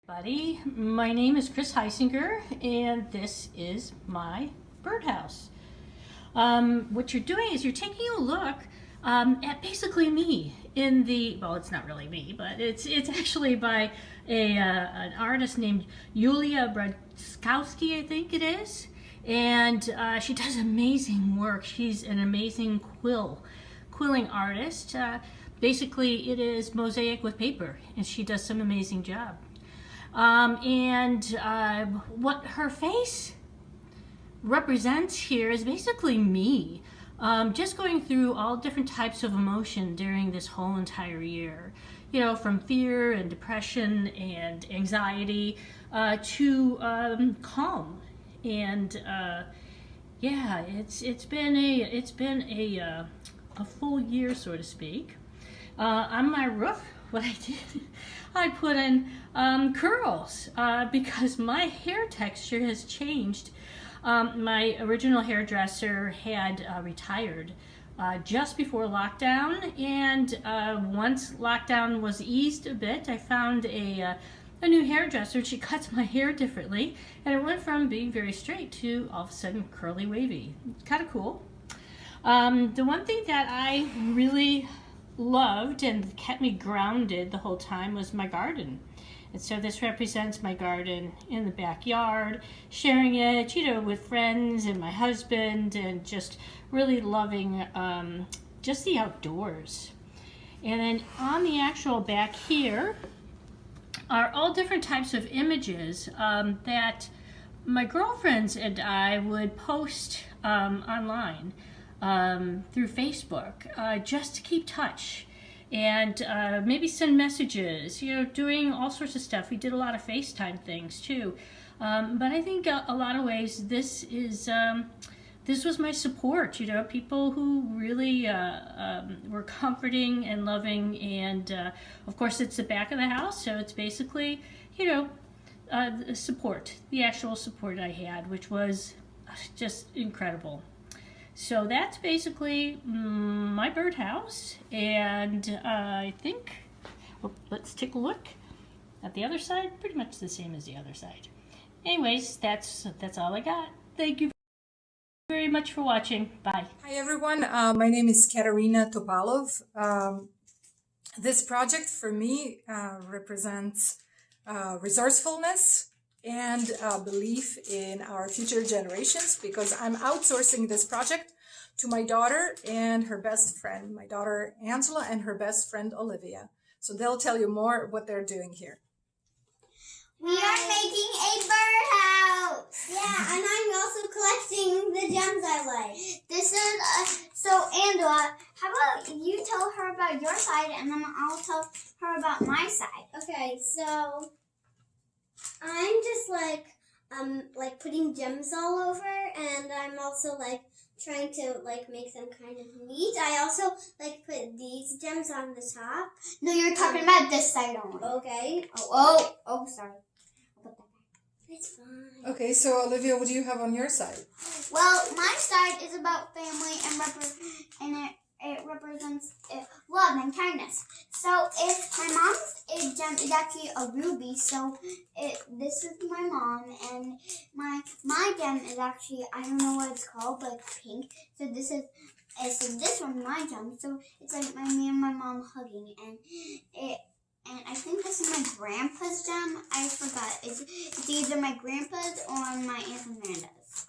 Buddy, my name is Chris Heisinger, and this is my birdhouse. What you're doing is you're taking a look at basically me in the, well, it's not really me, but it's actually by an artist named Yulia Bradskowski, I think it is, and she does amazing work. She's an amazing quilling artist. Basically, it is mosaic with paper, and she does some amazing job. What her face represents here is basically me, just going through all different types of emotion during this whole entire year. You know, from fear and depression and anxiety to calm. And yeah, it's been a full year, so to speak. On my roof, what I did, I put in curls because my hair texture has changed. My original hairdresser had retired just before lockdown, and once lockdown was eased a bit, I found a new hairdresser. She cuts my hair differently, and it went from being very straight to all of a sudden curly wavy. It's kind of cool. The one thing that I really loved and kept me grounded the whole time was my garden. And so this represents my garden in the backyard, sharing it, you know, with friends and my husband, and just really loving just the outdoors. And then on the actual back here are all different types of images that my girlfriends and I would post online. Through Facebook, just to keep touch and maybe send messages, you know, doing all sorts of stuff. We did a lot of FaceTime things too. But I think a lot of ways this was my support, you know, people who really were comforting and loving. And of course it's the back of the house, so it's basically, you know, the support, the actual support I had, which was just incredible. So that's basically my birdhouse, and I think, well, let's take a look at the other side. Pretty much the same as the other side. Anyways, that's all I got. Thank you very much for watching. Bye. Hi everyone, my name is Katerina Topalov. This project for me represents resourcefulness and belief in our future generations, because I'm outsourcing this project to my daughter and her best friend, my daughter Angela and her best friend Olivia. So they'll tell you more what they're doing here. We are making a birdhouse. Yeah, and I'm also collecting the gems I like. This is so Angela, how about you tell her about your side, and then I'll tell her about my side. Okay, so I'm just like putting gems all over, and I'm also like trying to like make them kind of neat. I also like put these gems on the top. No, you're talking about this side only. Okay. Oh, sorry. I'll put that back. It's fine. Okay, so Olivia, what do you have on your side? Well, my side is about family and it represents love and kindness. So if my mom's gem is actually a ruby, so this is my mom, and my gem is actually, I don't know what it's called, but it's pink. So this one's my gem. So it's like me and my mom hugging, and I think this is my grandpa's gem. I forgot. It's either my grandpa's or my Aunt Amanda's.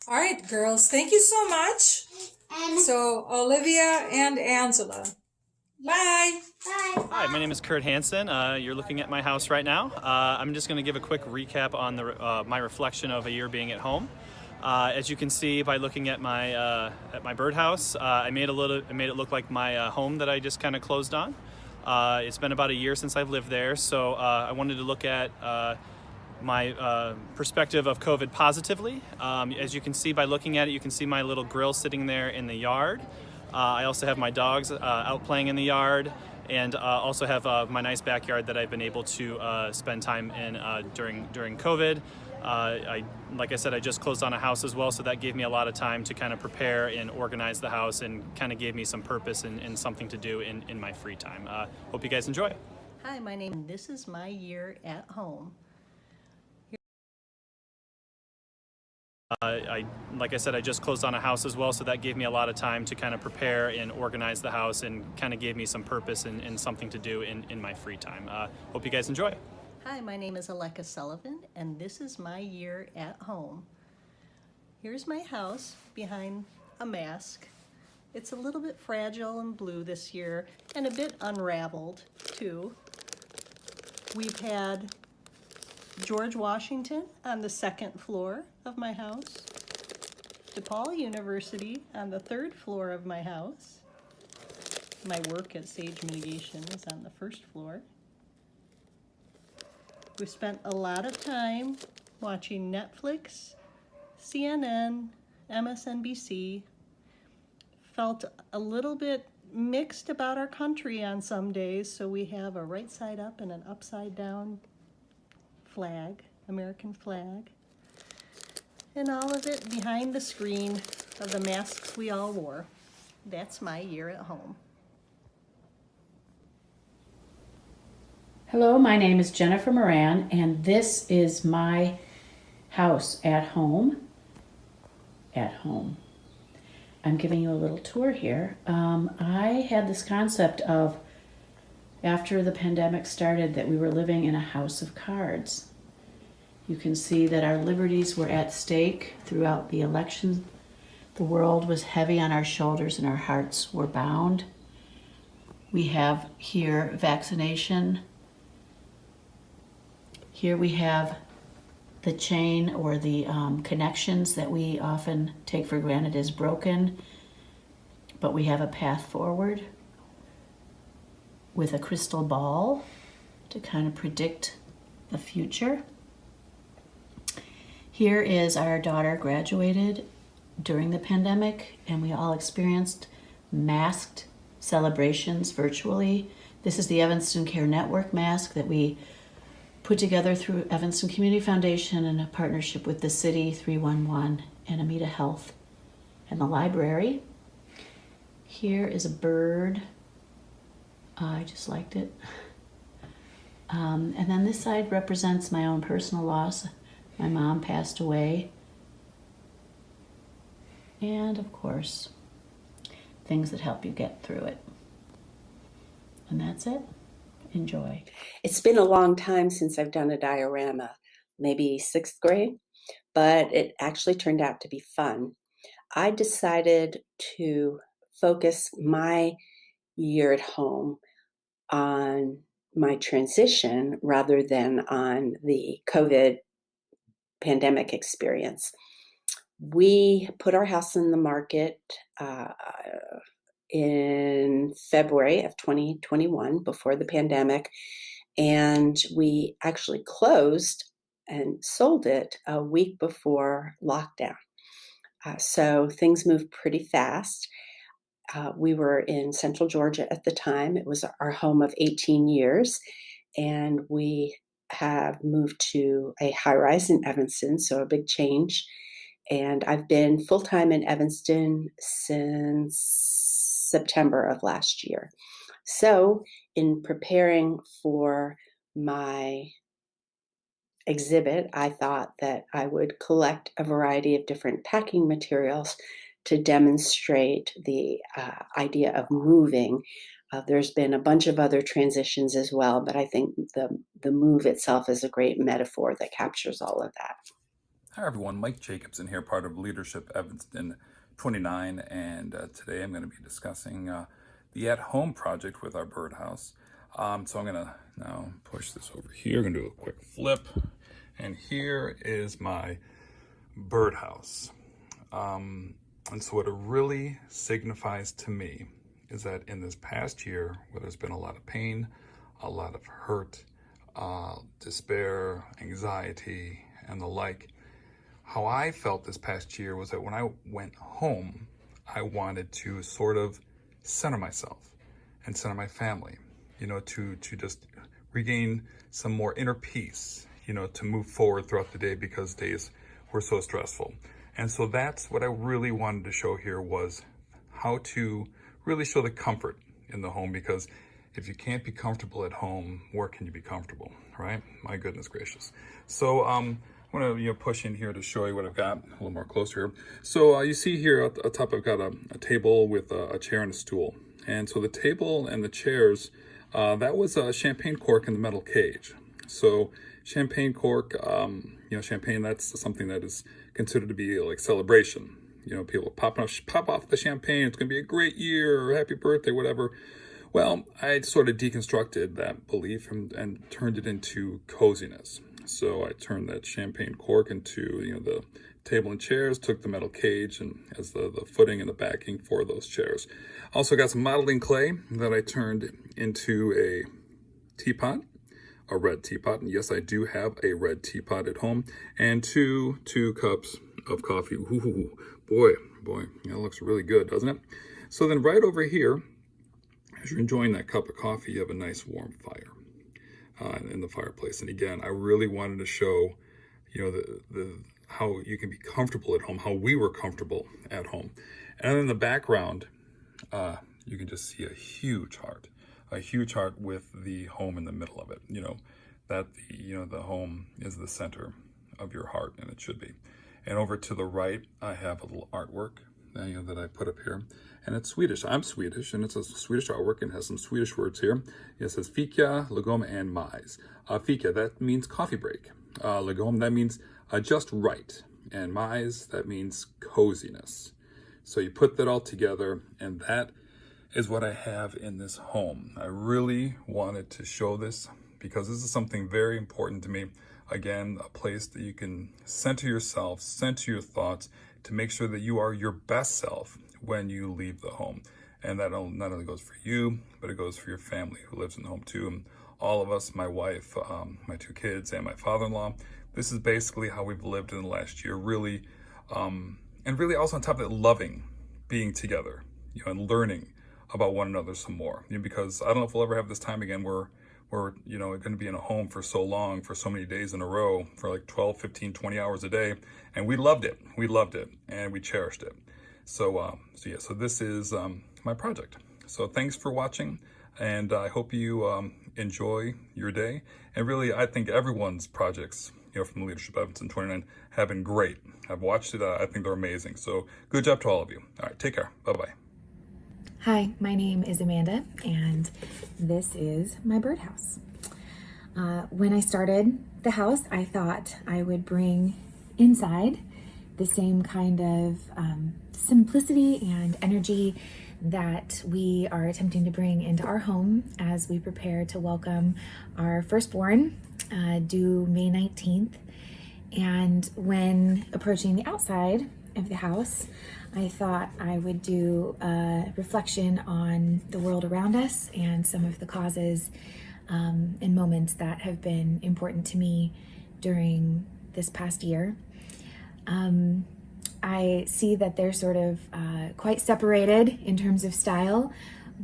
All right, girls, thank you so much. And so Olivia and Angela. Bye. Bye. Hi, my name is Kurt Hansen. You're looking at my house right now. I'm just going to give a quick recap on my reflection of a year being at home. As you can see by looking at my birdhouse, I made it look like my home that I just kind of closed on. It's been about a year since I've lived there, so I wanted to look at my perspective of COVID positively. As you can see by looking at it, you can see my little grill sitting there in the yard. I also have my dogs out playing in the yard, and also have my nice backyard that I've been able to spend time in during COVID. Like I said, I just closed on a house as well, so that gave me a lot of time to kind of prepare and organize the house, and kind of gave me some purpose and something to do in my free time. Hope you guys enjoy. Hi, this is my year at home. Like I said, I just closed on a house as well, so that gave me a lot of time to kind of prepare and organize the house, and kind of gave me some purpose and something to do in my free time. Hope you guys enjoy. Hi, my name is Aleka Sullivan, and this is my year at home. Here's my house behind a mask. It's a little bit fragile and blue this year, and a bit unraveled too. We've had George Washington on the second floor of my house, DePaul University on the third floor of my house. My work at Sage Mitigation is on the first floor. We've spent a lot of time watching Netflix, CNN, MSNBC. Felt a little bit mixed about our country on some days, so we have a right side up and an upside down flag, American flag, and all of it behind the screen of the masks we all wore. That's my year at home. Hello, my name is Jennifer Moran, and this is my house at home. At home. I'm giving you a little tour here. I had this concept of, after the pandemic started, that we were living in a house of cards. You can see that our liberties were at stake throughout the election. The world was heavy on our shoulders and our hearts were bound. We have here vaccination. Here we have the chain or the connections that we often take for granted as broken, but we have a path forward with a crystal ball to kind of predict the future. Here is our daughter graduated during the pandemic, and we all experienced masked celebrations virtually. This is the Evanston Care Network mask that we put together through Evanston Community Foundation in a partnership with the City 311 and Amita Health and the library. Here is a bird. I just liked it. And then this side represents my own personal loss. My mom passed away. And of course, things that help you get through it. And that's it. Enjoy. It's been a long time since I've done a diorama, maybe 6th grade, but it actually turned out to be fun. I decided to focus my year at home on my transition rather than on the COVID pandemic experience. We put our house in the market in February of 2021, before the pandemic, and we actually closed and sold it a week before lockdown. So things moved pretty fast. We were in Central Georgia at the time. It was our home of 18 years, and we have moved to a high-rise in Evanston, so a big change. And I've been full-time in Evanston since September of last year. So in preparing for my exhibit, I thought that I would collect a variety of different packing materials to demonstrate the idea of moving. There's been a bunch of other transitions as well, but I think the move itself is a great metaphor that captures all of that. Hi everyone, Mike Jacobson here, part of Leadership Evanston 29, and today I'm going to be discussing the at-home project with our birdhouse. So I'm going to now push this over here. I'm going to do a quick flip, and here is my birdhouse. And so what it really signifies to me is that in this past year, where there's been a lot of pain, a lot of hurt, despair, anxiety, and the like, how I felt this past year was that when I went home, I wanted to sort of center myself and center my family, to just regain some more inner peace, to move forward throughout the day, because days were so stressful. And so that's what I really wanted to show here, was how to really show the comfort in the home, because if you can't be comfortable at home, where can you be comfortable, right? My goodness gracious. So I'm going to push in here to show you what I've got a little more closer here. So you see here at the top, I've got a table with a chair and a stool. And so the table and the chairs, that was a champagne cork in the metal cage. So champagne cork, champagne, that's something that is considered to be like celebration. People pop off the champagne. It's going to be a great year, or happy birthday, whatever. Well, I sort of deconstructed that belief and turned it into coziness. So I turned that champagne cork into, the table and chairs, took the metal cage and as the footing and the backing for those chairs. Also got some modeling clay that I turned into a teapot, a red teapot. And yes, I do have a red teapot at home, and two cups of coffee. Ooh, boy, that looks really good, doesn't it? So then right over here, as you're enjoying that cup of coffee, you have a nice warm fire in the fireplace. And again, I really wanted to show, the how you can be comfortable at home, how we were comfortable at home. And in the background, you can just see a huge heart with the home in the middle of it. That the home is the center of your heart, and it should be. And over to the right, I have a little artwork that I put up here. And it's Swedish. I'm Swedish, and it's a Swedish artwork and has some Swedish words here. It says fika, lagom, and majs. Fika, that means coffee break. Lagom, that means just right. And majs, that means coziness. So you put that all together, and that is what I have in this home. I really wanted to show this because this is something very important to me. Again, a place that you can center yourself, center your thoughts to make sure that you are your best self when you leave the home. And that not only goes for you, but it goes for your family who lives in the home too. And all of us, my wife, my 2 kids, and my father-in-law, this is basically how we've lived in the last year, really. And really also on top of it, loving being together, and learning about one another some more. Because I don't know if we'll ever have this time again where we're going to be in a home for so long, for so many days in a row, for like 12, 15, 20 hours a day. And we loved it, and we cherished it. So this is my project. So thanks for watching, and I hope you enjoy your day. And really, I think everyone's projects, from Leadership Evanston 29 have been great. I've watched it. I think they're amazing. So good job to all of you. All right, take care. Bye-bye. Hi, my name is Amanda, and this is my birdhouse. When I started the house, I thought I would bring inside the same kind of simplicity and energy that we are attempting to bring into our home as we prepare to welcome our firstborn, due May 19th. And when approaching the outside of the house, I thought I would do a reflection on the world around us and some of the causes and moments that have been important to me during this past year. I see that they're sort of quite separated in terms of style,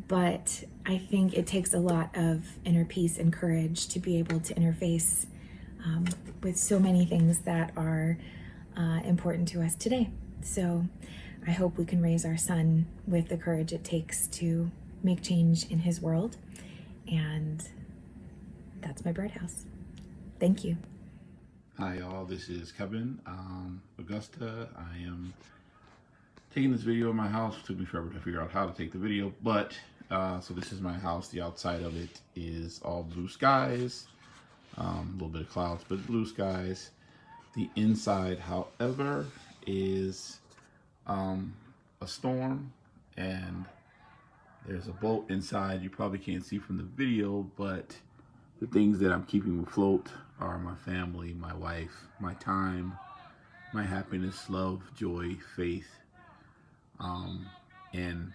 but I think it takes a lot of inner peace and courage to be able to interface with so many things that are important to us today. So I hope we can raise our son with the courage it takes to make change in his world. And that's my birdhouse. Thank you. Hi y'all, this is Kevin, Augusta. I am taking this video of my house. It took me forever to figure out how to take the video, but so this is my house. The outside of it is all blue skies, a little bit of clouds, but blue skies. The inside, however, is a storm, and there's a boat inside. You probably can't see from the video, but the things that I'm keeping afloat are my family, my wife, my time, my happiness, love, joy, faith, and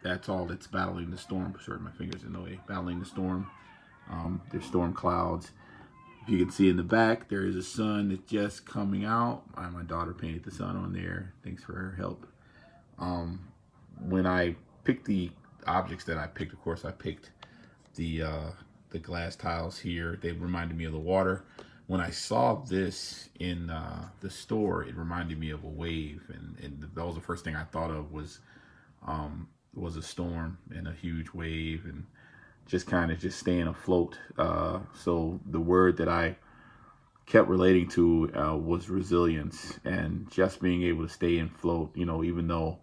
that's all that's battling the storm. Sorry, my fingers in the way. Battling the storm. There's storm clouds. If you can see in the back, there is a sun that's just coming out. My daughter painted the sun on there. Thanks for her help. When I picked the objects that I picked, of course, I picked the glass tiles here. They reminded me of the water. When I saw this in the store, it reminded me of a wave, and that was the first thing I thought of was a storm and a huge wave, and just kind of just staying afloat. So the word that I kept relating to was resilience, and just being able to stay afloat, you know, even though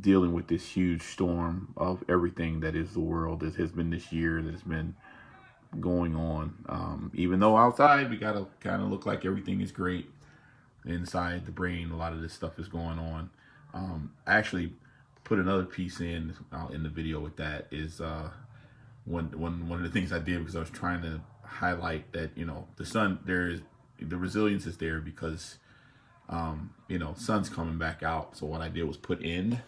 dealing with this huge storm of everything that is the world that has been this year that has been going on. Even though outside we gotta kind of look like everything is great, inside the brain a lot of this stuff is going on. I actually put another piece in the video with that is one of the things I did, because I was trying to highlight that, you know, the resilience is there because you know, sun's coming back out. So what I did was put in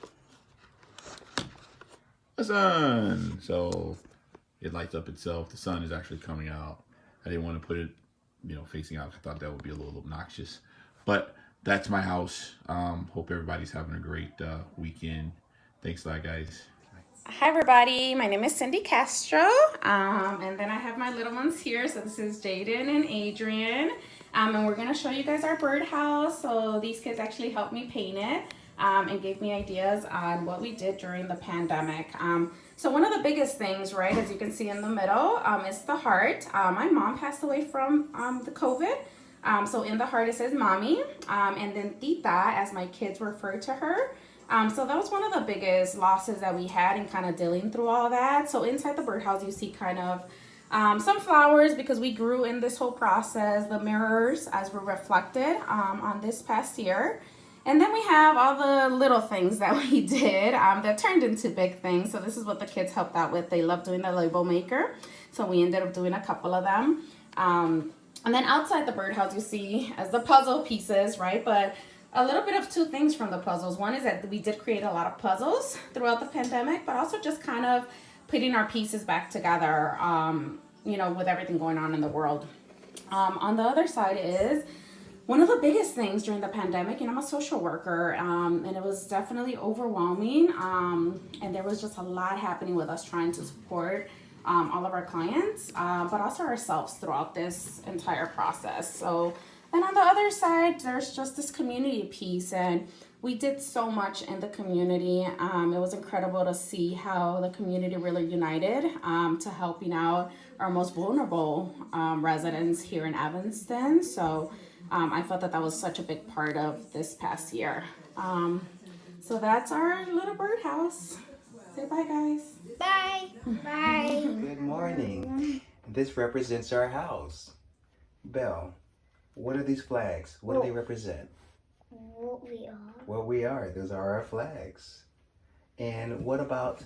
the sun, so it lights up itself. The sun is actually coming out. I didn't want to put it, you know, facing out. I thought that would be a little obnoxious, but that's my house. Hope everybody's having a great weekend. Thanks a lot, guys. Hi everybody, my name is Cindy Castro, and then I have my little ones here. So this is Jaden and Adrian, and we're going to show you guys our birdhouse. So these kids actually helped me paint it and gave me ideas on what we did during the pandemic. So one of the biggest things, right, as you can see in the middle, is the heart. My mom passed away from the COVID, so in the heart it says mommy, and then tita, as my kids refer to her. So that was one of the biggest losses that we had in kind of dealing through all that. So inside the birdhouse, you see kind of some flowers because we grew in this whole process, the mirrors as we're reflected on this past year. And then we have all the little things that we did that turned into big things. So this is what the kids helped out with. They love doing the label maker. So we ended up doing a couple of them. And then outside the birdhouse, you see as the puzzle pieces, right? But a little bit of two things from the puzzles. One is that we did create a lot of puzzles throughout the pandemic, but also just kind of putting our pieces back together, you know, with everything going on in the world. On the other side is one of the biggest things during the pandemic, and I'm a social worker, and it was definitely overwhelming. And there was just a lot happening with us trying to support all of our clients, but also ourselves throughout this entire process. So then on the other side, there's just this community piece, and we did so much in the community. It was incredible to see how the community really united to helping out our most vulnerable residents here in Evanston. So I felt that that was such a big part of this past year. So that's our little birdhouse. Say bye, guys. Bye. Bye. Good morning. This represents our house. Belle, what are these flags? What do they represent? What we are. What we are. Those are our flags. And what about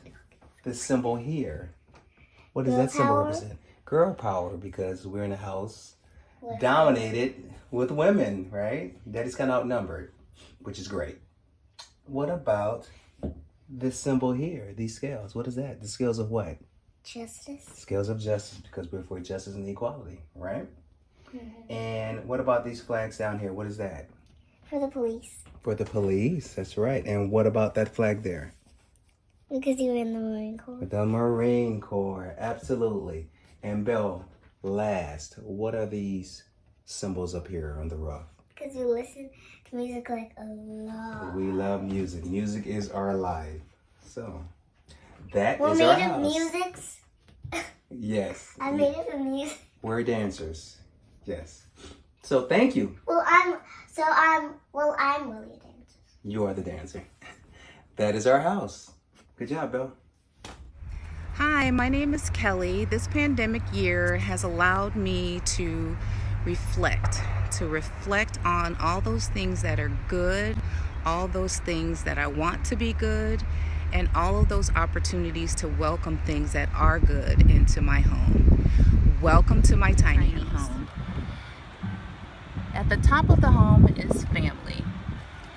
the symbol here? What does that symbol represent? Girl power, because we're in a house dominated with women, right? Daddy's kind of outnumbered, which is great. What about this symbol here, these scales? What is that? The scales of what? Justice. Scales of justice, because we're for justice and equality, right? And what about these flags down here? What is that? For the police. For the police, that's right. And what about that flag there? Because you're in the Marine Corps. The Marine Corps, absolutely. And Belle, last, what are these symbols up here on the roof? Because you listen to music like a lot. We love music. Music is our life. So, that We're is our made of house. musics. Yes. I'm made of music. We're dancers. Yes. So thank you. I'm Willie Dancer. You are the dancer. That is our house. Good job, Bill. Hi, my name is Kelly. This pandemic year has allowed me to reflect on all those things that are good, all those things that I want to be good, and all of those opportunities to welcome things that are good into my home. Welcome to my tiny home. At the top of the home is family.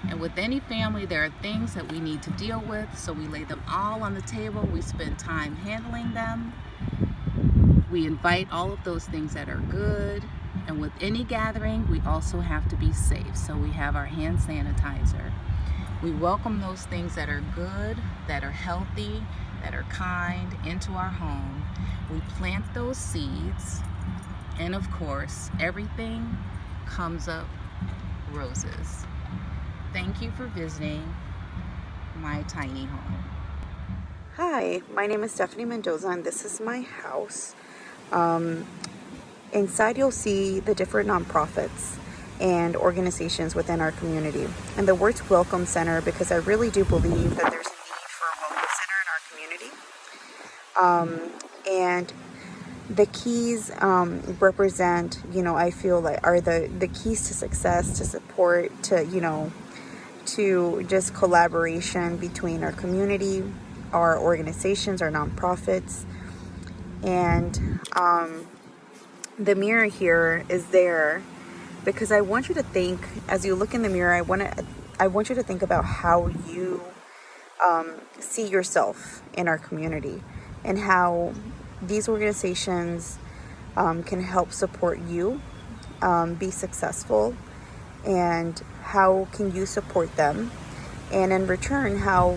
And with any family, there are things that we need to deal with, so we lay them all on the table. We spend time handling them. We invite all of those things that are good. And with any gathering, we also have to be safe, so we have our hand sanitizer. We welcome those things that are good, that are healthy, that are kind into our home. We plant those seeds, and of course, everything comes up roses. Thank you for visiting my tiny home. Hi, my name is Stephanie Mendoza and this is my house. Inside you'll see the different nonprofits and organizations within our community. And the word's Welcome Center because I really do believe that there's a need for a Welcome Center in our community. And the keys represent, I feel like are the keys to success, to support, to just collaboration between our community, our organizations, our nonprofits. And the mirror here is there because I want you to think, as you look in the mirror, I want you to think about how you see yourself in our community and how these organizations can help support you be successful, and how can you support them, and in return how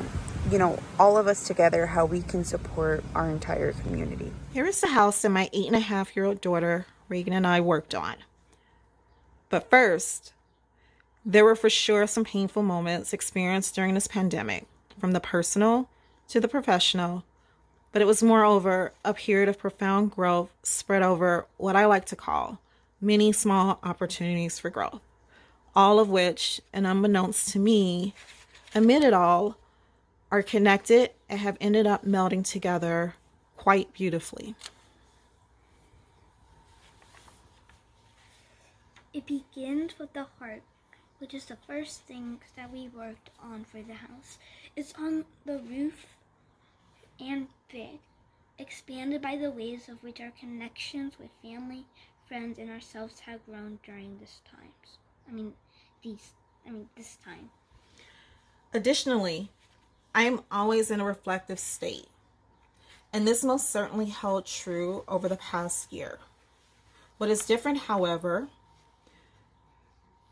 all of us together, how we can support our entire community. Here is the house that my 8.5-year-old daughter Reagan and I worked on. But first, there were for sure some painful moments experienced during this pandemic, from the personal to the professional, but it was moreover a period of profound growth spread over what I like to call many small opportunities for growth, all of which, and unbeknownst to me, amid it all, are connected and have ended up melding together quite beautifully. It begins with the heart, which is the first things that we worked on for the house. It's on the roof and big, expanded by the ways of which our connections with family, friends, and ourselves have grown during this time. Additionally, I am always in a reflective state, and this most certainly held true over the past year. What is different, however,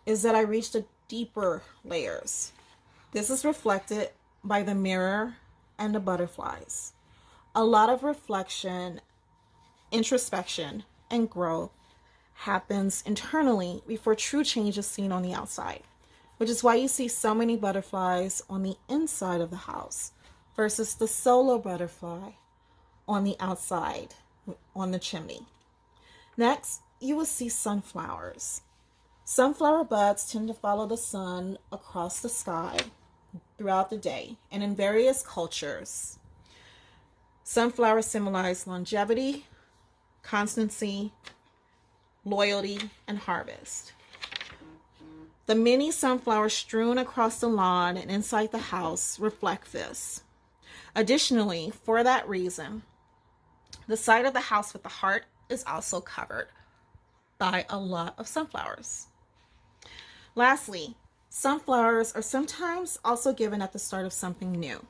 is that I reached a deeper layers. This is reflected by the mirror and the butterflies. A lot of reflection, introspection, and growth happens internally before true change is seen on the outside, which is why you see so many butterflies on the inside of the house versus the solo butterfly on the outside, on the chimney. Next, you will see sunflowers. Sunflower buds tend to follow the sun across the sky throughout the day, and in various cultures, sunflowers symbolize longevity, constancy, loyalty, and harvest. The many sunflowers strewn across the lawn and inside the house reflect this. Additionally, for that reason, the side of the house with the heart is also covered by a lot of sunflowers. Lastly, sunflowers are sometimes also given at the start of something new,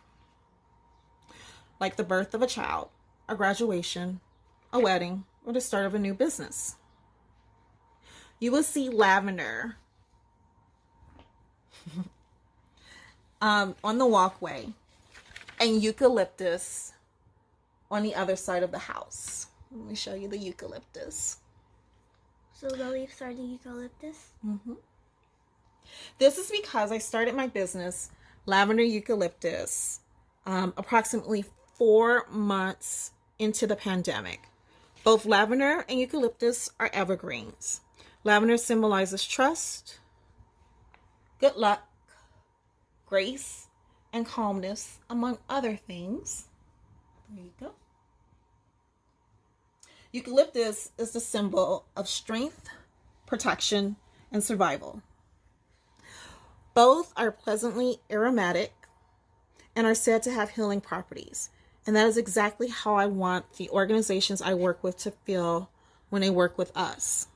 like the birth of a child, a graduation, a wedding, or the start of a new business. You will see lavender on the walkway and eucalyptus on the other side of the house. Let me show you the eucalyptus. So the leaves are the eucalyptus? Mm-hmm. This is because I started my business, Lavender Eucalyptus, approximately 4 months into the pandemic. Both lavender and eucalyptus are evergreens. Lavender symbolizes trust, good luck, grace, and calmness, among other things. There you go. Eucalyptus is the symbol of strength, protection, and survival. Both are pleasantly aromatic and are said to have healing properties. And that is exactly how I want the organizations I work with to feel when they work with us.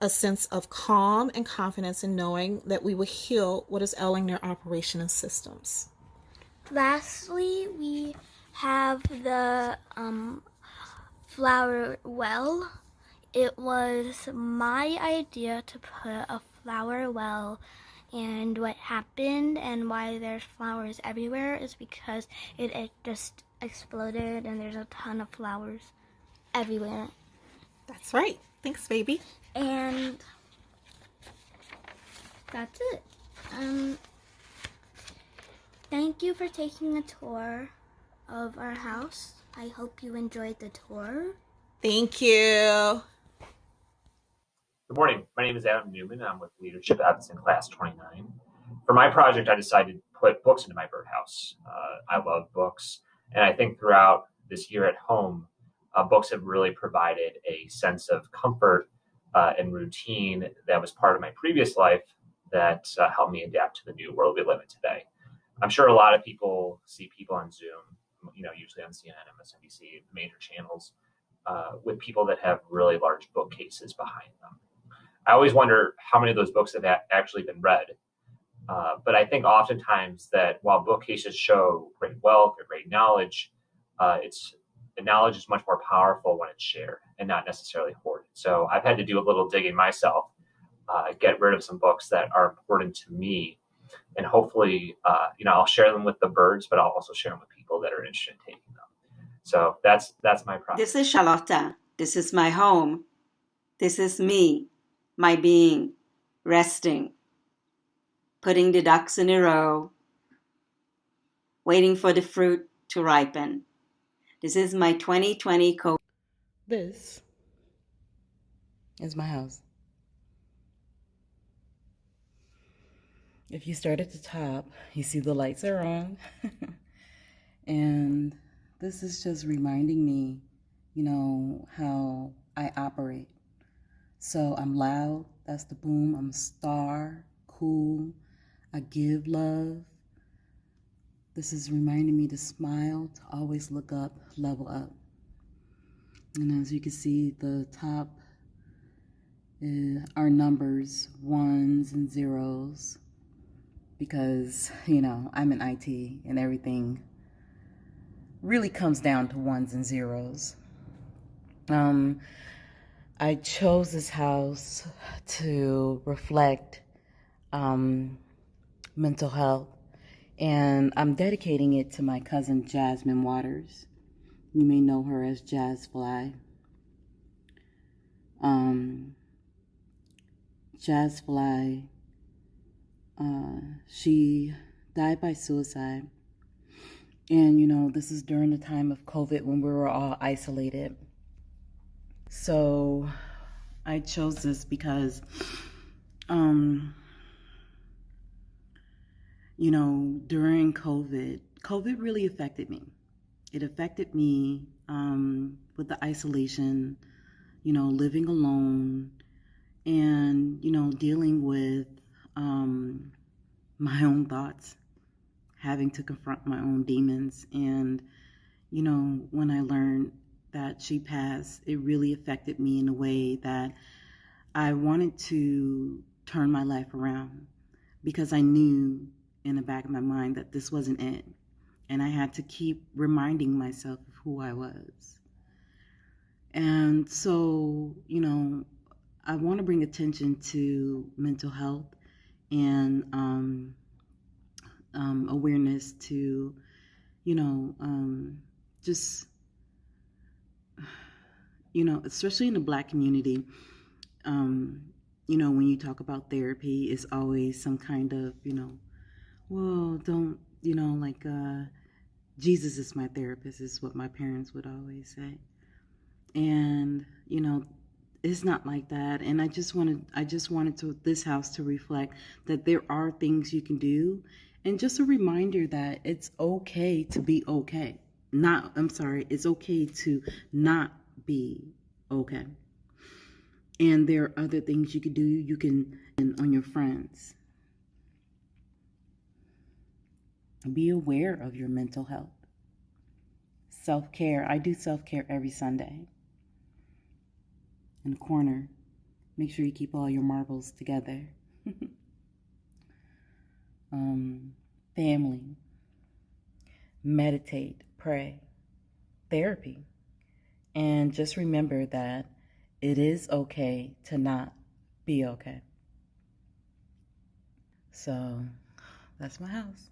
A sense of calm and confidence in knowing that we will heal what is ailing their operation and systems. Lastly, we have the flower well. It was my idea to put a flower well, and what happened and why there's flowers everywhere is because it just exploded and there's a ton of flowers everywhere. That's right. Thanks, baby. And that's it. Thank you for taking a tour of our house. I hope you enjoyed the tour. Thank you. Good morning. My name is Adam Newman. I'm with Leadership Evanston Class 29. For my project, I decided to put books into my birdhouse. I love books, and I think throughout this year at home, books have really provided a sense of comfort and routine that was part of my previous life that helped me adapt to the new world we live in today. I'm sure a lot of people see people on Zoom, usually on CNN, MSNBC, major channels, with people that have really large bookcases behind them. I always wonder how many of those books have actually been read. But I think oftentimes that while bookcases show great wealth or great knowledge, the knowledge is much more powerful when it's shared and not necessarily hoarded. So I've had to do a little digging myself, get rid of some books that are important to me. And hopefully, I'll share them with the birds, but I'll also share them with people that are interested in taking them. So that's my project. This is Charlotta. This is my home. This is me, my being, resting, putting the ducks in a row, waiting for the fruit to ripen. This is my 2020 cohort. This is my house. If you start at the top, you see the lights are on. And this is just reminding me, how I operate. So I'm loud, that's the boom. I'm a star, cool. I give love. This is reminding me to smile, to always look up, level up. And as you can see, the top are numbers, ones and zeros, because, I'm in IT and everything really comes down to ones and zeros. I chose this house to reflect mental health, and I'm dedicating it to my cousin Jasmine Waters. You may know her as Jazz Fly. Jazz Fly, she died by suicide. And, this is during the time of COVID when we were all isolated. So I chose this because, during COVID really affected me. It affected me with the isolation, living alone and, dealing with my own thoughts, having to confront my own demons. And, when I learned that she passed, it really affected me in a way that I wanted to turn my life around, because I knew in the back of my mind that this wasn't it. And I had to keep reminding myself of who I was. And so, I want to bring attention to mental health and awareness to, just, especially in the Black community, when you talk about therapy, it's always some kind of, well, don't, Jesus is my therapist, is what my parents would always say. And, it's not like that. And I just wanted to this house to reflect that there are things you can do, and just a reminder that it's okay to be okay. It's okay to not be okay. And there are other things you can do. You can, on your friends. Be aware of your mental health. Self-care. I do self-care every Sunday. In the corner, make sure you keep all your marbles together. Family. Meditate, pray. Therapy. And just remember that it is okay to not be okay. So, that's my house.